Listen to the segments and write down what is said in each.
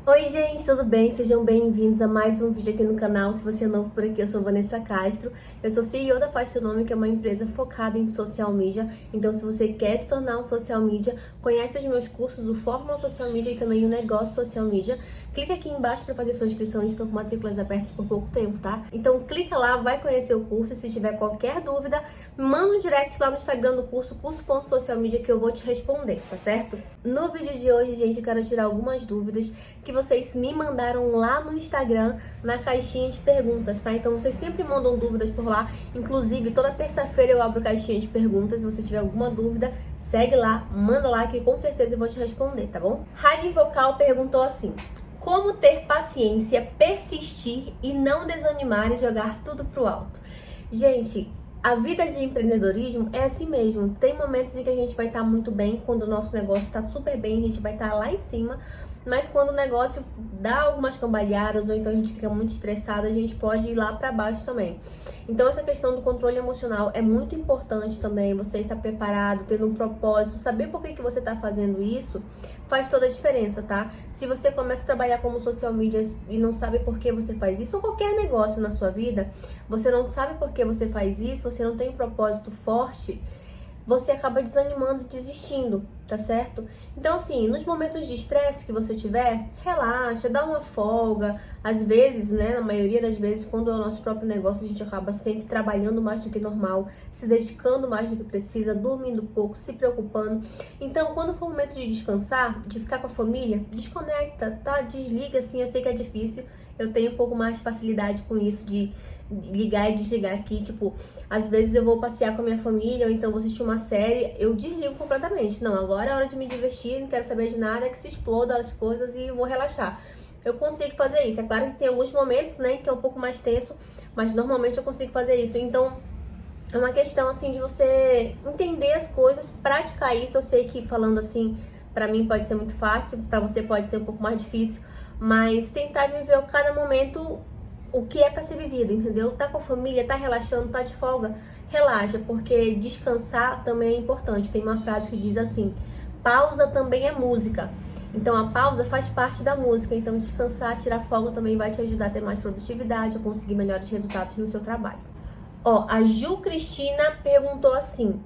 Oi gente, tudo bem? Sejam bem-vindos a mais um vídeo aqui no canal. Se você é novo por aqui, eu sou Vanessa Castro. Eu sou CEO da Fastonome, que é uma empresa focada em social media. Então, se você quer se tornar um social media, conhece os meus cursos, o Fórmula Social Media e também o Negócio Social Media. Clica aqui embaixo para fazer sua inscrição. Estou com matrículas abertas por pouco tempo, tá? Então, clica lá, vai conhecer o curso. Se tiver qualquer dúvida, manda um direct lá no Instagram do curso.socialmedia, que eu vou te responder, tá certo? No vídeo de hoje, gente, eu quero tirar algumas dúvidas que vocês me mandaram lá no Instagram, na caixinha de perguntas, tá? Então vocês sempre mandam dúvidas por lá. Inclusive, toda terça-feira eu abro caixinha de perguntas. Se você tiver alguma dúvida, segue lá, manda lá que com certeza eu vou te responder, tá bom? Rádio Vocal perguntou assim: como ter paciência, persistir e não desanimar e jogar tudo pro alto? Gente, a vida de empreendedorismo é assim mesmo. Tem momentos em que a gente vai estar muito bem, quando o nosso negócio está super bem, a gente vai estar lá em cima. Mas quando o negócio dá algumas cambalhadas ou então a gente fica muito estressado, a gente pode ir lá para baixo também. Então essa questão do controle emocional é muito importante também. Você estar preparado, tendo um propósito, saber por que você está fazendo isso, faz toda a diferença, tá? Se você começa a trabalhar como social media e não sabe por que você faz isso, ou qualquer negócio na sua vida, você não sabe por que você faz isso, você não tem um propósito forte, você acaba desanimando e desistindo, tá certo? Então, assim, nos momentos de estresse que você tiver, relaxa, dá uma folga. Às vezes, né, na maioria das vezes, quando é o nosso próprio negócio, a gente acaba sempre trabalhando mais do que normal, se dedicando mais do que precisa, dormindo pouco, se preocupando. Então, quando for o momento de descansar, de ficar com a família, desconecta, tá? Desliga, assim, eu sei que é difícil. Eu tenho um pouco mais de facilidade com isso de ligar e desligar aqui, tipo, às vezes eu vou passear com a minha família ou então vou assistir uma série, eu desligo completamente. Não, agora é hora de me divertir, não quero saber de nada, que se exploda as coisas e vou relaxar. Eu consigo fazer isso. É claro que tem alguns momentos, né, que é um pouco mais tenso, mas normalmente eu consigo fazer isso. Então, é uma questão, assim, de você entender as coisas, praticar isso. Eu sei que falando assim, pra mim pode ser muito fácil, pra você pode ser um pouco mais difícil, mas tentar viver cada momento o que é para ser vivido, entendeu? Tá com a família, tá relaxando, tá de folga, relaxa, porque descansar também é importante. Tem uma frase que diz assim: pausa também é música. Então a pausa faz parte da música, então descansar, tirar folga também vai te ajudar a ter mais produtividade, a conseguir melhores resultados no seu trabalho. Ó, a Ju Cristina perguntou assim: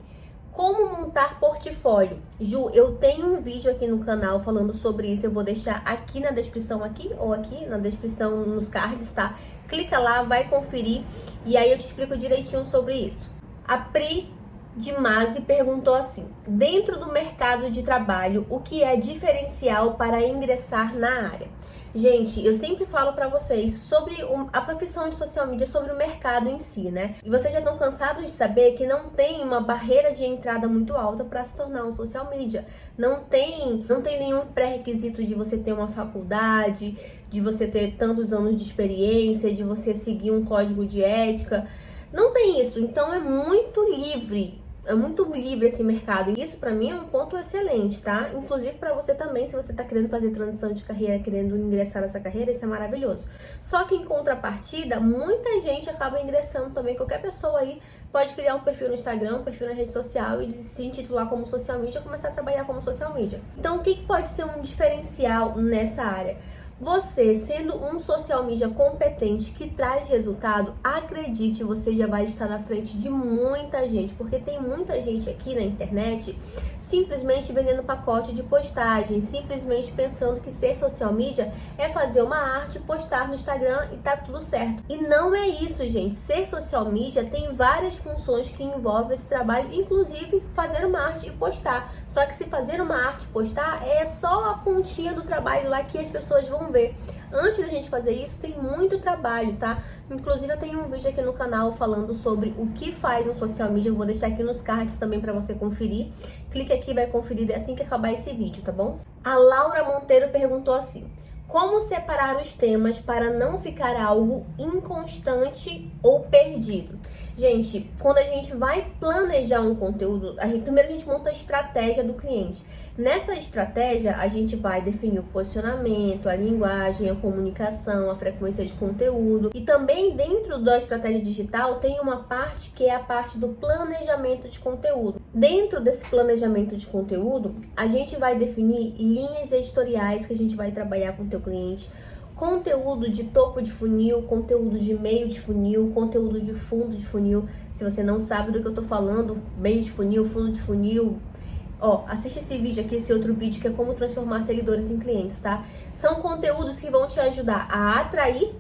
como montar portfólio? Ju, eu tenho um vídeo aqui no canal falando sobre isso. Eu vou deixar aqui na descrição, aqui ou aqui na descrição, nos cards, tá? Clica lá, vai conferir e aí eu te explico direitinho sobre isso. A Pri de Masi perguntou assim: dentro do mercado de trabalho, o que é diferencial para ingressar na área? Gente, eu sempre falo pra vocês sobre a profissão de social media, sobre o mercado em si, né? E vocês já estão cansados de saber que não tem uma barreira de entrada muito alta para se tornar um social media. Não tem nenhum pré-requisito de você ter uma faculdade, de você ter tantos anos de experiência, de você seguir um código de ética. Não tem isso. Então é muito livre. É muito livre esse mercado. E isso pra mim é um ponto excelente, tá? Inclusive pra você também, se você tá querendo fazer transição de carreira, querendo ingressar nessa carreira, isso é maravilhoso. Só que em contrapartida, muita gente acaba ingressando também. Qualquer pessoa aí pode criar um perfil no Instagram, um perfil na rede social e se intitular como social media e começar a trabalhar como social media. Então, o que pode ser um diferencial nessa área? Você, sendo um social media competente que traz resultado, acredite, você já vai estar na frente de muita gente, porque tem muita gente aqui na internet simplesmente vendendo pacote de postagem, simplesmente pensando que ser social media é fazer uma arte, postar no Instagram e tá tudo certo. E não é isso, gente. Ser social media tem várias funções que envolvem esse trabalho, inclusive fazer uma arte e postar. Só que se fazer uma arte e postar é só a pontinha do trabalho lá que as pessoas vão ver. Antes da gente fazer isso, tem muito trabalho, tá? Inclusive, eu tenho um vídeo aqui no canal falando sobre o que faz um social media. Eu vou deixar aqui nos cards também para você conferir. Clique aqui, vai conferir assim que acabar esse vídeo, tá bom? A Laura Monteiro perguntou assim: como separar os temas para não ficar algo inconstante ou perdido? Gente, quando a gente vai planejar um conteúdo, primeiro a gente monta a estratégia do cliente. Nessa estratégia, a gente vai definir o posicionamento, a linguagem, a comunicação, a frequência de conteúdo. E também dentro da estratégia digital tem uma parte que é a parte do planejamento de conteúdo. Dentro desse planejamento de conteúdo, a gente vai definir linhas editoriais que a gente vai trabalhar com o teu cliente, conteúdo de topo de funil, conteúdo de meio de funil, conteúdo de fundo de funil. Se você não sabe do que eu tô falando, meio de funil, fundo de funil, assiste esse vídeo aqui, esse outro vídeo que é como transformar seguidores em clientes, tá? São conteúdos que vão te ajudar a atrair,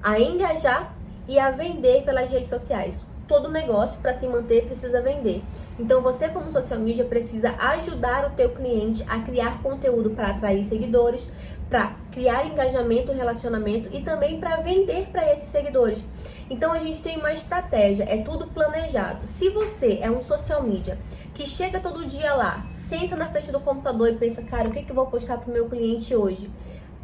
a engajar e a vender pelas redes sociais. Todo negócio, para se manter, precisa vender. Então, você como social media precisa ajudar o teu cliente a criar conteúdo para atrair seguidores, para criar engajamento, relacionamento e também para vender para esses seguidores. Então, a gente tem uma estratégia, é tudo planejado. Se você é um social media que chega todo dia lá, senta na frente do computador e pensa, cara, o que eu vou postar para o meu cliente hoje?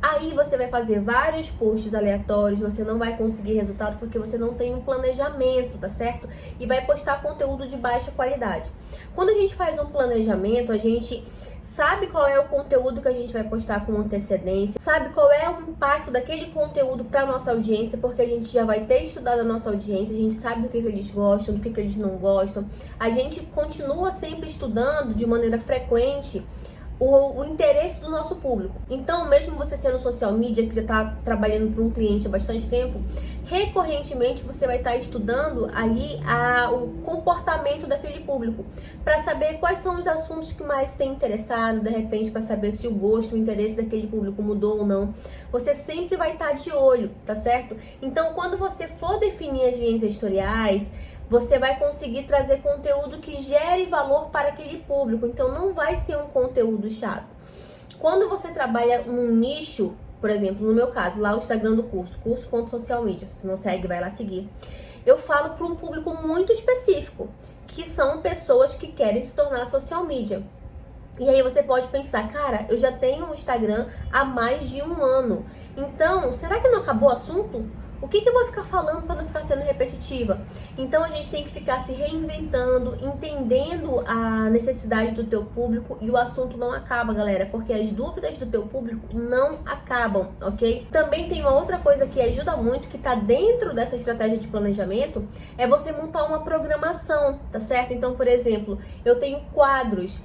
Aí você vai fazer vários posts aleatórios, você não vai conseguir resultado porque você não tem um planejamento, tá certo? E vai postar conteúdo de baixa qualidade. Quando a gente faz um planejamento, a gente sabe qual é o conteúdo que a gente vai postar com antecedência, sabe qual é o impacto daquele conteúdo para nossa audiência, porque a gente já vai ter estudado a nossa audiência, a gente sabe do que eles gostam, do que eles não gostam. A gente continua sempre estudando de maneira frequente o interesse do nosso público. Então, mesmo você sendo social media, que você está trabalhando para um cliente há bastante tempo, recorrentemente você vai estar estudando ali o comportamento daquele público, para saber quais são os assuntos que mais tem interessado, de repente para saber se o gosto, o interesse daquele público mudou ou não. Você sempre vai estar de olho, tá certo? Então, quando você for definir as linhas editoriais, você vai conseguir trazer conteúdo que gere valor para aquele público. Então, não vai ser um conteúdo chato. Quando você trabalha num nicho, por exemplo, no meu caso, lá o Instagram do curso.socialmedia, se não segue, vai lá seguir. Eu falo para um público muito específico, que são pessoas que querem se tornar social media. E aí você pode pensar, cara, eu já tenho um Instagram há mais de 1 ano. Então, será que não acabou o assunto? O que eu vou ficar falando para não ficar sendo repetitiva? Então, a gente tem que ficar se reinventando, entendendo a necessidade do teu público, e o assunto não acaba, galera, porque as dúvidas do teu público não acabam, ok? Também tem uma outra coisa que ajuda muito, que tá dentro dessa estratégia de planejamento, é você montar uma programação, tá certo? Então, por exemplo, eu tenho quadros.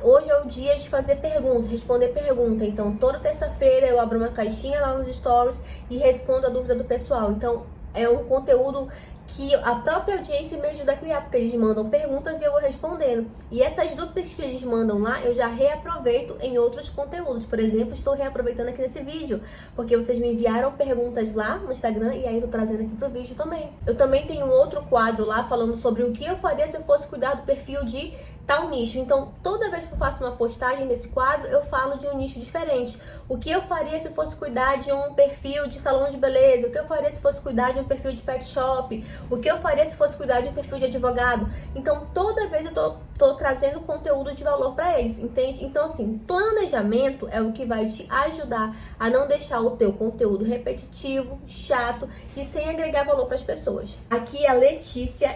Hoje é o dia de fazer perguntas, responder pergunta. Então, toda terça-feira eu abro uma caixinha lá nos stories e respondo a dúvida do pessoal. Então, é um conteúdo que a própria audiência me ajuda a criar, porque eles mandam perguntas e eu vou respondendo. E essas dúvidas que eles mandam lá, eu já reaproveito em outros conteúdos. Por exemplo, estou reaproveitando aqui nesse vídeo, porque vocês me enviaram perguntas lá no Instagram e aí estou trazendo aqui pro vídeo também. Eu também tenho um outro quadro lá falando sobre o que eu faria se eu fosse cuidar do perfil de tal nicho. Então, toda vez que eu faço uma postagem nesse quadro, eu falo de um nicho diferente. O que eu faria se fosse cuidar de um perfil de salão de beleza? O que eu faria se fosse cuidar de um perfil de pet shop? O que eu faria se fosse cuidar de um perfil de advogado? Então, toda vez eu tô trazendo conteúdo de valor para eles, entende? Então, assim, planejamento é o que vai te ajudar a não deixar o teu conteúdo repetitivo, chato e sem agregar valor para as pessoas. Aqui a Letícia,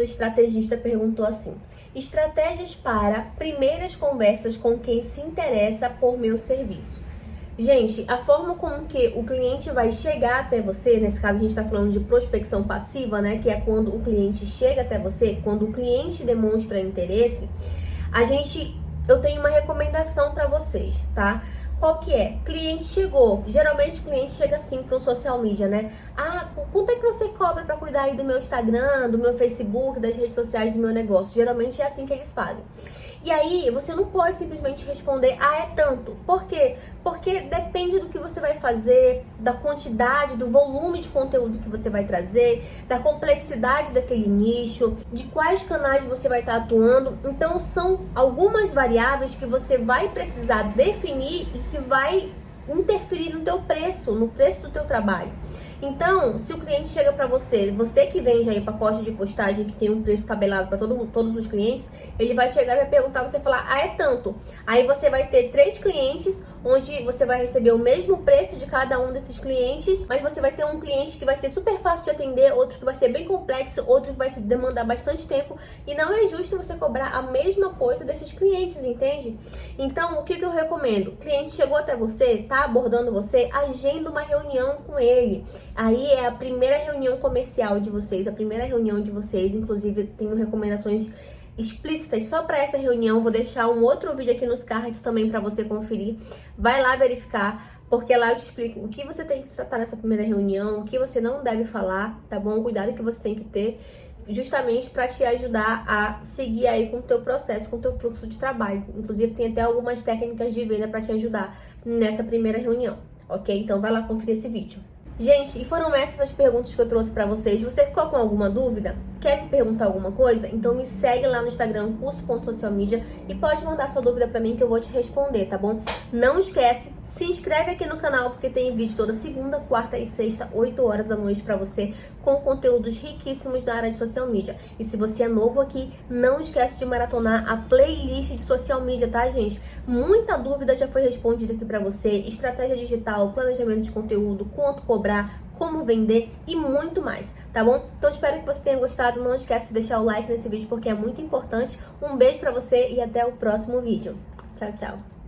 estrategista, perguntou assim: estratégias para primeiras conversas com quem se interessa por meu serviço. Gente, a forma com que o cliente vai chegar até você, nesse caso a gente está falando de prospecção passiva, né? Que é quando o cliente chega até você, quando o cliente demonstra interesse, eu tenho uma recomendação para vocês, tá? Qual que é? Cliente chegou. Geralmente o cliente chega assim para um social media, né? Quanto é que você cobra para cuidar aí do meu Instagram, do meu Facebook, das redes sociais do meu negócio? Geralmente é assim que eles fazem. E aí, você não pode simplesmente responder, é tanto. Por quê? Porque depende do que você vai fazer, da quantidade, do volume de conteúdo que você vai trazer, da complexidade daquele nicho, de quais canais você vai estar atuando. Então, são algumas variáveis que você vai precisar definir e que vai interferir no teu preço, no preço do teu trabalho. Então, se o cliente chega para você que vende aí pacote de postagem que tem um preço tabelado para todos os clientes, ele vai chegar e vai perguntar, você falar, é tanto. Aí você vai ter 3 clientes, onde você vai receber o mesmo preço de cada um desses clientes, mas você vai ter um cliente que vai ser super fácil de atender, outro que vai ser bem complexo, outro que vai te demandar bastante tempo, e não é justo você cobrar a mesma coisa desses clientes, entende? Então, o que eu recomendo? O cliente chegou até você, tá abordando você, agenda uma reunião com ele. Aí é a primeira reunião comercial de vocês, a primeira reunião de vocês, inclusive tenho recomendações explícitas só para essa reunião. Vou deixar um outro vídeo aqui nos cards também para você conferir. Vai lá verificar, porque lá eu te explico o que você tem que tratar nessa primeira reunião, o que você não deve falar, tá bom? O cuidado que você tem que ter, justamente para te ajudar a seguir aí com o teu processo, com o teu fluxo de trabalho. Inclusive tem até algumas técnicas de venda para te ajudar nessa primeira reunião, ok? Então vai lá conferir esse vídeo. Gente, e foram essas as perguntas que eu trouxe pra vocês. Você ficou com alguma dúvida? Quer me perguntar alguma coisa? Então me segue lá no Instagram, curso.socialmedia, e pode mandar sua dúvida pra mim que eu vou te responder, tá bom? Não esquece, se inscreve aqui no canal porque tem vídeo toda segunda, quarta e sexta, 8 horas da noite pra você, com conteúdos riquíssimos na área de social media. E se você é novo aqui, não esquece de maratonar a playlist de social media, tá, gente? Muita dúvida já foi respondida aqui pra você. Estratégia digital, planejamento de conteúdo, quanto cobrar, como vender e muito mais, tá bom? Então espero que você tenha gostado. Não esquece de deixar o like nesse vídeo porque é muito importante. Um beijo pra você e até o próximo vídeo. Tchau, tchau.